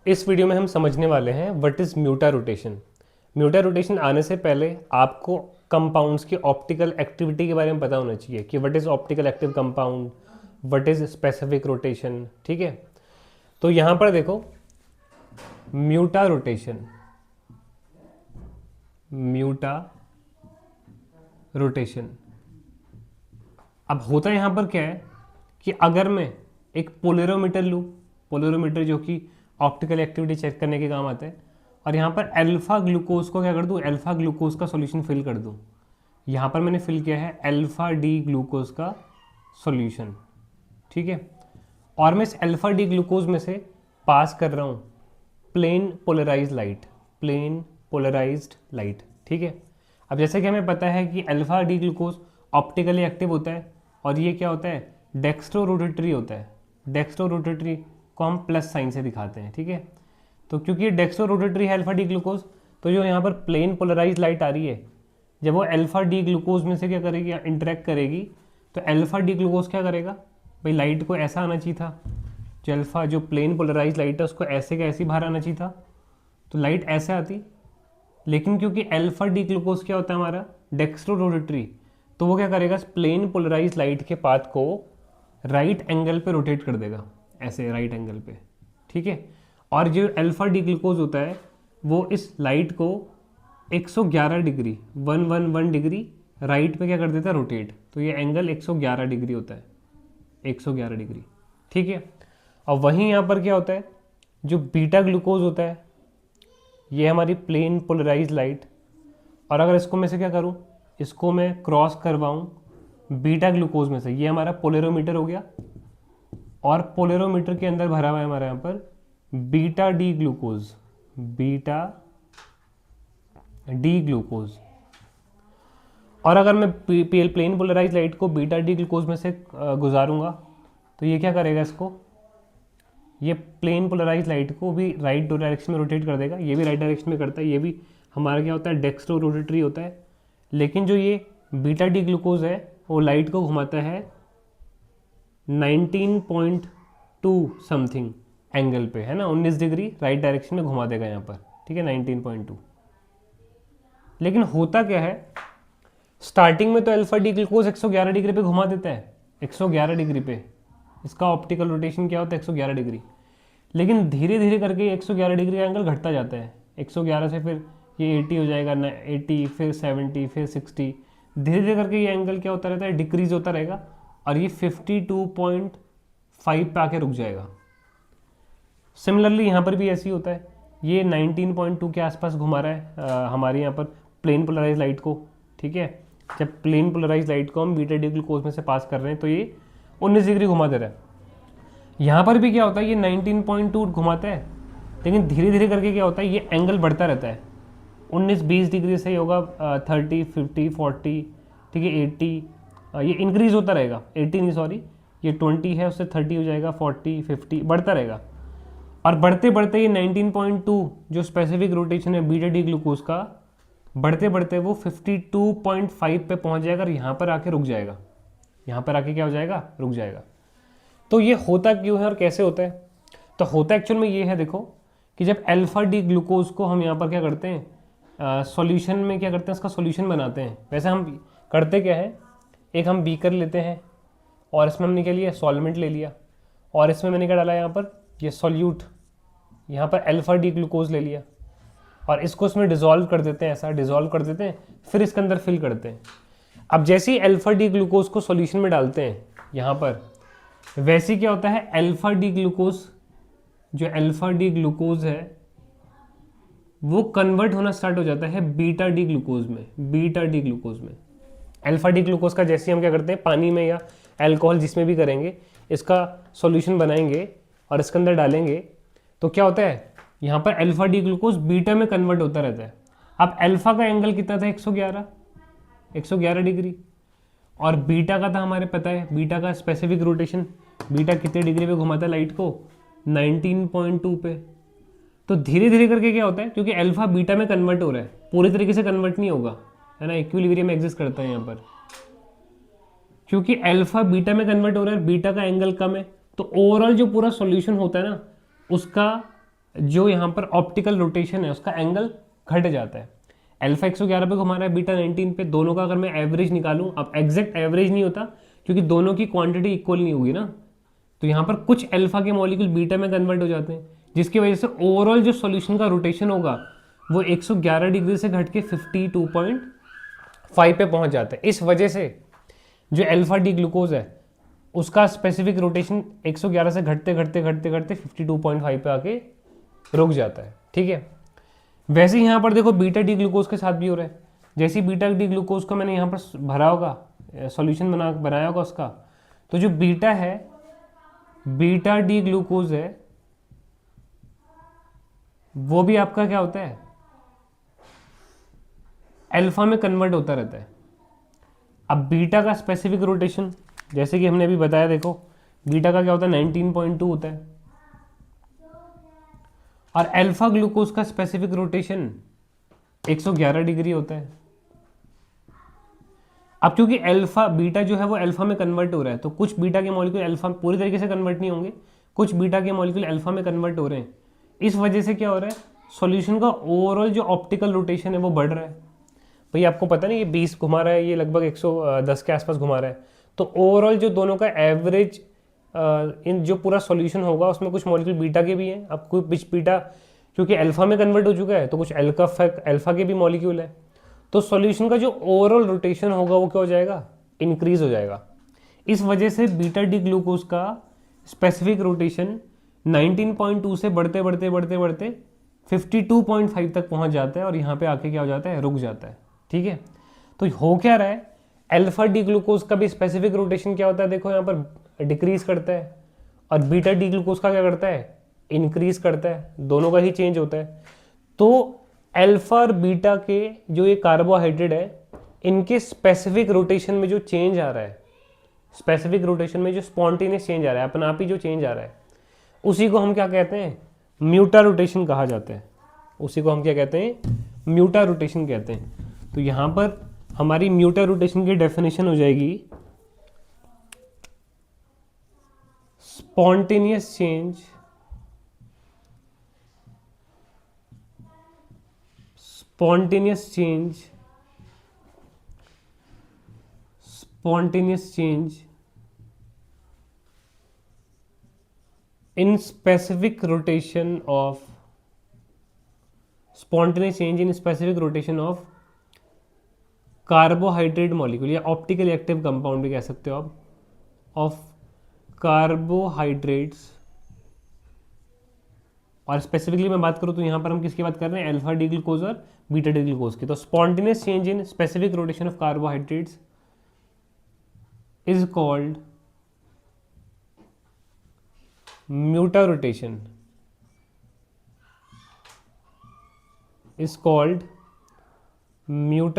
इस वीडियो में हम समझने वाले हैं व्हाट इज़ म्यूटा रोटेशन। म्यूटा रोटेशन आने से पहले आपको कंपाउंड्स की ऑप्टिकल एक्टिविटी के बारे में पता होना चाहिए कि what is optical active compound, what is specific rotation. ठीक है, तो यहाँ पर देखो म्यूटा रोटेशन, म्यूटा रोटेशन। अब होता यहाँ पर क्या है कि अगर मैं एक पोलेरोमीटर लूँ, पोलेरोमीटर जो कि ऑप्टिकल एक्टिविटी चेक करने के काम आता है, और यहाँ पर अल्फा ग्लूकोज को क्या कर दूँ, अल्फा ग्लूकोज का सॉल्यूशन फिल कर दूँ। यहाँ पर मैंने फिल किया है अल्फा डी ग्लूकोज का सॉल्यूशन। ठीक है, और मैं इस अल्फा डी ग्लूकोज में से पास कर रहा हूँ plane polarise light, plane polarised light. ठीक है, अब जैसे कि हमें पता है कि alpha D glucose optically active होता है और ये क्या होता है, डेक्स्ट्रो रोटेटरी होता है। डेक्स्ट्रो रोटेटरी को हम प्लस साइन से दिखाते हैं। ठीक है, तो क्योंकि ये डेक्स्ट्रो रोटेटरी है अल्फा डी ग्लूकोज, तो जो यहाँ पर प्लेन पोलराइज लाइट आ रही है, जब वो अल्फा डी ग्लूकोज में से क्या करेगी, इंटरेक्ट करेगी, तो अल्फा डी ग्लूकोज क्या करेगा भाई, लाइट को ऐसा आना चाहिए था, जो अल्फा जो प्लेन पोलराइज लाइट है उसको ऐसे का ऐसे बाहर आना चाहिए था, तो लाइट ऐसे आती। लेकिन क्योंकि अल्फा डी ग्लूकोज क्या होता है हमारा, डेक्स्ट्रो रोटेटरी, तो वो क्या करेगा, प्लेन पोलराइज लाइट के पाथ को राइट एंगल पे रोटेट कर देगा, ऐसे राइट एंगल पे। ठीक है, और जो अल्फा डी ग्लूकोज होता है वो इस लाइट को 111 डिग्री 111 डिग्री राइट पे क्या कर देता है, रोटेट। तो ये एंगल 111 डिग्री होता है, 111 डिग्री। ठीक है, और वहीं यहाँ पर क्या होता है, जो बीटा ग्लूकोज होता है, ये हमारी प्लेन पोलराइज लाइट, और अगर इसको मैं से क्या करूँ, इसको मैं क्रॉस करवाऊँ बीटा ग्लूकोज में से, ये हमारा पोलेरोमीटर हो गया, और पोलेरोमीटर के अंदर भरा हुआ है हमारे यहाँ पर beta D glucose, beta D glucose. और अगर मैं प्लेन पोलराइज लाइट को बीटा डी ग्लूकोज में से गुजारूंगा, तो ये क्या करेगा, इसको ये प्लेन पोलराइज लाइट को भी राइट डायरेक्शन में रोटेट कर देगा, ये भी राइट डायरेक्शन में करता है, ये भी हमारा क्या होता है, डेक्स्ट्रो रोटेटरी होता है। लेकिन जो ये बीटा डी ग्लूकोज है वो लाइट को घुमाता है 19.2 समथिंग एंगल पे, है ना, 19 डिग्री राइट डायरेक्शन में घुमा देगा यहाँ पर। ठीक है, 19.2। लेकिन होता क्या है, स्टार्टिंग में तो अल्फा डी ग्लूकोज 111 डिग्री पे घुमा देता है, 111 डिग्री पे इसका ऑप्टिकल रोटेशन क्या होता है, 111 डिग्री। लेकिन धीरे धीरे करके 111 डिग्री का एंगल घटता जाता है, 111 से फिर ये 80 हो जाएगा, 80, फिर 70, फिर 60, धीरे धीरे करके ये एंगल क्या होता रहता है, डिक्रीज होता रहेगा, और ये 52.5 पे आके रुक जाएगा। सिमिलरली यहाँ पर भी ऐसे ही होता है, ये 19.2 के आसपास घुमा रहा है हमारे यहाँ पर प्लेन पोलराइज लाइट को। ठीक है, जब प्लेन पोलराइज लाइट को हम बीटा डी ग्लूकोज में से पास कर रहे हैं तो ये 19 डिग्री घुमा दे रहा है। यहाँ पर भी क्या होता है, ये 19.2 घुमाता है, लेकिन धीरे धीरे करके क्या होता है, ये एंगल बढ़ता रहता है, 19-20 डिग्री से होगा 30, 50, 40, ठीक है, 80, ये इंक्रीज होता रहेगा, 80 नहीं सॉरी, ये 20 है, उससे 30 हो जाएगा, 40, 50 बढ़ता रहेगा। और बढ़ते बढ़ते ये 19.2 जो स्पेसिफिक रोटेशन है बीटा डी ग्लूकोज का, बढ़ते बढ़ते वो 52.5 पे पहुंच जाएगा और यहाँ पर आके रुक जाएगा, यहाँ पर आके क्या हो जाएगा, रुक जाएगा। तो ये होता क्यों है और कैसे होता है, तो होता एक्चुअल में ये है, देखो कि जब अल्फा डी ग्लूकोज को हम यहाँ पर क्या करते हैं, सॉल्यूशन में क्या करते हैं, इसका सॉल्यूशन बनाते हैं। वैसे हम करते क्या है, एक हम बीकर लेते हैं और इसमें हमने क्या लिया, सॉल्वेंट ले लिया, और इसमें मैंने क्या डाला यहाँ पर, ये सॉल्यूट, यहाँ पर अल्फा डी ग्लूकोज ले लिया, और इसको इसमें डिज़ोल्व कर देते हैं, ऐसा डिज़ोल्व कर देते हैं, फिर इसके अंदर फिल करते हैं। अब जैसे ही अल्फा डी ग्लूकोज को सॉल्यूशन में डालते हैं यहाँ पर, वैसे क्या होता है, अल्फा डी ग्लूकोज, जो अल्फा डी ग्लूकोज है वो कन्वर्ट होना स्टार्ट हो जाता है बीटा डी ग्लूकोज में, बीटा डी ग्लूकोज में। अल्फा डी ग्लूकोज का जैसे हम क्या करते हैं, पानी में या अल्कोहल जिसमें भी करेंगे, इसका सॉल्यूशन बनाएंगे और इसके अंदर डालेंगे, तो क्या होता है, यहाँ पर अल्फा डी ग्लूकोज बीटा में कन्वर्ट होता रहता है। अब अल्फा का एंगल कितना था, 111 डिग्री, और बीटा का था हमारे पता है, बीटा का स्पेसिफिक रोटेशन, बीटा कितने डिग्री पे घुमाता है लाइट को, 19.2 पे। तो धीरे धीरे करके क्या होता है, क्योंकि अल्फा बीटा में कन्वर्ट हो रहा है, पूरी तरीके से कन्वर्ट नहीं होगा, है ना, इक्विलिब्रियम एग्जिस्ट करता है यहाँ पर, क्योंकि अल्फा बीटा में कन्वर्ट हो रहा है, बीटा का एंगल कम है, तो ओवरऑल जो पूरा सॉल्यूशन होता है ना, उसका जो यहाँ पर ऑप्टिकल रोटेशन है उसका एंगल घट जाता है। अल्फा 111 पे घुमा रहा है, बीटा 19 पे। दोनों का अगर मैं एवरेज निकालूं, अब एग्जैक्ट एवरेज नहीं होता क्योंकि दोनों की क्वांटिटी इक्वल नहीं होगी ना, तो यहाँ पर कुछ अल्फा के मॉलिक्यूल बीटा में कन्वर्ट हो जाते हैं, जिसकी वजह से ओवरऑल जो सॉल्यूशन का रोटेशन होगा वो 111 डिग्री से घट के 52.5 पे पहुंच जाता है। इस वजह से जो अल्फा डी ग्लूकोज है उसका स्पेसिफिक रोटेशन 111 से घटते घटते घटते घटते 52.5 पे आके रुक जाता है। ठीक है, वैसे ही यहाँ पर देखो बीटा डी ग्लूकोज के साथ भी हो रहा है। जैसे बीटा डी ग्लूकोज को मैंने यहाँ पर भरा होगा, सॉल्यूशन बनाया होगा उसका, तो जो बीटा है, बीटा डी ग्लूकोज है, वो भी आपका क्या होता है, अल्फा में कन्वर्ट होता रहता है। अब बीटा का स्पेसिफिक रोटेशन जैसे कि हमने अभी बताया, देखो बीटा का क्या होता है 19.2 होता है, और अल्फा ग्लूकोज का स्पेसिफिक रोटेशन 111 डिग्री होता है। अब क्योंकि अल्फा बीटा जो है वो अल्फा में कन्वर्ट हो रहा है, तो कुछ बीटा के मॉलिक्यूल अल्फा पूरी तरीके से कन्वर्ट नहीं होंगे, कुछ बीटा के मॉलिक्यूल अल्फा में कन्वर्ट हो रहे हैं। इस वजह से क्या हो रहा है, सॉल्यूशन का ओवरऑल जो ऑप्टिकल रोटेशन है वो बढ़ रहा है। भाई आपको पता नहीं, ये 20 घुमा रहा है, ये लगभग 110 के आसपास घुमा रहा है, तो ओवरऑल जो दोनों का एवरेज इन जो पूरा सॉल्यूशन होगा उसमें कुछ मॉलिक्यूल बीटा के भी हैं। अब कुछ बीटा क्योंकि अल्फा में कन्वर्ट हो चुका है, तो कुछ अल्फा के भी मॉलिक्यूल है, तो सॉल्यूशन का जो ओवरऑल रोटेशन होगा वो क्या हो जाएगा, इंक्रीज हो जाएगा। इस वजह से बीटा डी ग्लूकोज का स्पेसिफिक रोटेशन 19.2 से बढ़ते बढ़ते बढ़ते बढ़ते 52.5 तक पहुंच जाता है, और यहाँ पे आके क्या हो जाता है, रुक जाता है। ठीक है, तो हो क्या रहा है, अल्फा डी ग्लूकोज का भी स्पेसिफिक रोटेशन क्या होता है, देखो यहाँ पर डिक्रीज करता है, और बीटा डी ग्लूकोज का क्या करता है, इंक्रीज करता है, दोनों का ही चेंज होता है। तो अल्फा और बीटा के जो ये कार्बोहाइड्रेट है, इनके स्पेसिफिक रोटेशन में जो चेंज आ रहा है, स्पेसिफिक रोटेशन में जो स्पॉन्टेनियस चेंज आ रहा है, अपना आप ही जो चेंज आ रहा है, उसी को हम क्या कहते हैं, म्यूटा रोटेशन कहा जाता है। उसी को हम क्या कहते हैं, म्यूटा रोटेशन कहते हैं। तो यहाँ पर हमारी म्यूटा रोटेशन की डेफिनेशन हो जाएगी, spontaneous change in specific rotation of carbohydrate molecule, या ऑप्टिकल एक्टिव कंपाउंड भी कह सकते हो आप, ऑफ कार्बोहाइड्रेट्स। और स्पेसिफिकली मैं बात करूं तो यहां पर हम किसकी बात कर रहे हैं, अल्फा डी ग्लूकोज और बीटा डी ग्लूकोज की। तो spontaneous change in specific rotation of carbohydrates is called म्यूटा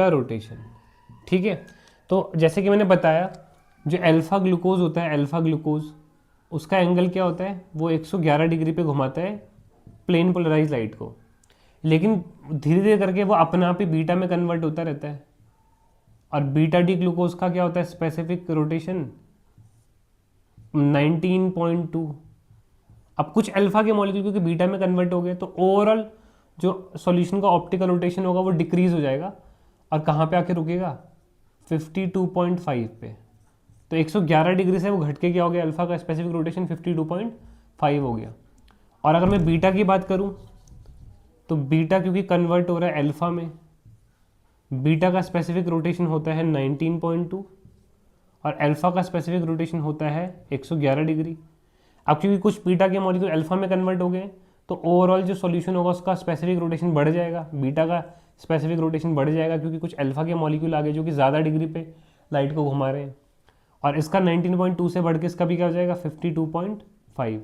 rotation, ठीक है। तो जैसे कि मैंने बताया, जो अल्फा ग्लूकोज होता है, अल्फा ग्लूकोज, उसका एंगल क्या होता है, वो 111 डिग्री पे घुमाता है प्लेन पोलराइज लाइट को, लेकिन धीरे धीरे करके वो अपने आप ही बीटा में कन्वर्ट होता रहता है। और बीटा डी ग्लूकोज का क्या होता है, स्पेसिफिक रोटेशन 19.2। अब कुछ अल्फा के मॉलिक्यूल क्योंकि बीटा में कन्वर्ट हो गए, तो ओवरऑल जो सॉल्यूशन का ऑप्टिकल रोटेशन होगा वो डिक्रीज हो जाएगा, और कहाँ पे आके रुकेगा, 52.5 पे। तो 111 डिग्री से वो घट के क्या हो गया, अल्फा का स्पेसिफिक रोटेशन 52.5 हो गया। और अगर मैं बीटा की बात करूं, तो बीटा क्योंकि कन्वर्ट हो रहा है अल्फा में, बीटा का स्पेसिफिक रोटेशन होता है 19.2, और अल्फा का स्पेसिफिक रोटेशन होता है 111 डिग्री। अब क्योंकि कुछ बीटा के मॉलिक्यूल अल्फा में कन्वर्ट हो गए, तो ओवरऑल जो सॉल्यूशन होगा उसका स्पेसिफिक रोटेशन बढ़ जाएगा, बीटा का स्पेसिफिक रोटेशन बढ़ जाएगा, क्योंकि कुछ अल्फा के मॉलिक्यूल आ गए जो कि ज़्यादा डिग्री पे लाइट को घुमा रहे हैं। और इसका 19.2 से बढ़ के इसका भी क्या हो जाएगा, 52.5।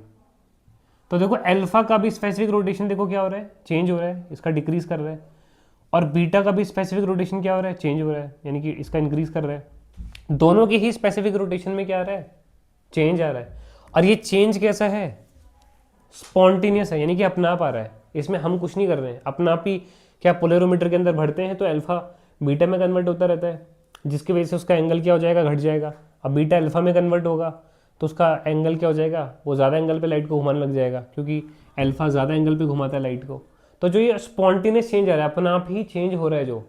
तो देखो अल्फा का भी स्पेसिफिक रोटेशन देखो क्या हो रहा है, चेंज हो रहा है, इसका डिक्रीज कर रहा है। और बीटा का भी स्पेसिफिक रोटेशन क्या हो रहा है, चेंज हो रहा है, यानी कि इसका इंक्रीज कर रहा है। दोनों की ही स्पेसिफिक रोटेशन में क्या आ रहा है, चेंज आ रहा है। और ये चेंज कैसा है, स्पॉन्टेनियस है, यानी कि अपना आप आ रहा है, इसमें हम कुछ नहीं कर रहे हैं, अपना आप ही क्या पोलरोमीटर के अंदर भरते हैं तो अल्फा बीटा में कन्वर्ट होता रहता है, जिसकी वजह से उसका एंगल क्या हो जाएगा, घट जाएगा। अब बीटा अल्फा में कन्वर्ट होगा तो उसका एंगल क्या हो जाएगा, वो ज़्यादा एंगल पे लाइट को घुमाने लग जाएगा, क्योंकि अल्फा ज़्यादा एंगल पे घुमाता है लाइट को। तो जो ये स्पॉन्टेनियस चेंज आ रहा है, अपना आप ही चेंज हो रहा है, जो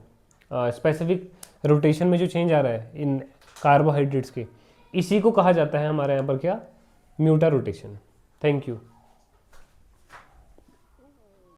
स्पेसिफिक रोटेशन में जो चेंज आ रहा है इन कार्बोहाइड्रेट्स के, इसी को कहा जाता है हमारे यहाँ पर क्या, म्यूटा रोटेशन। Thank you.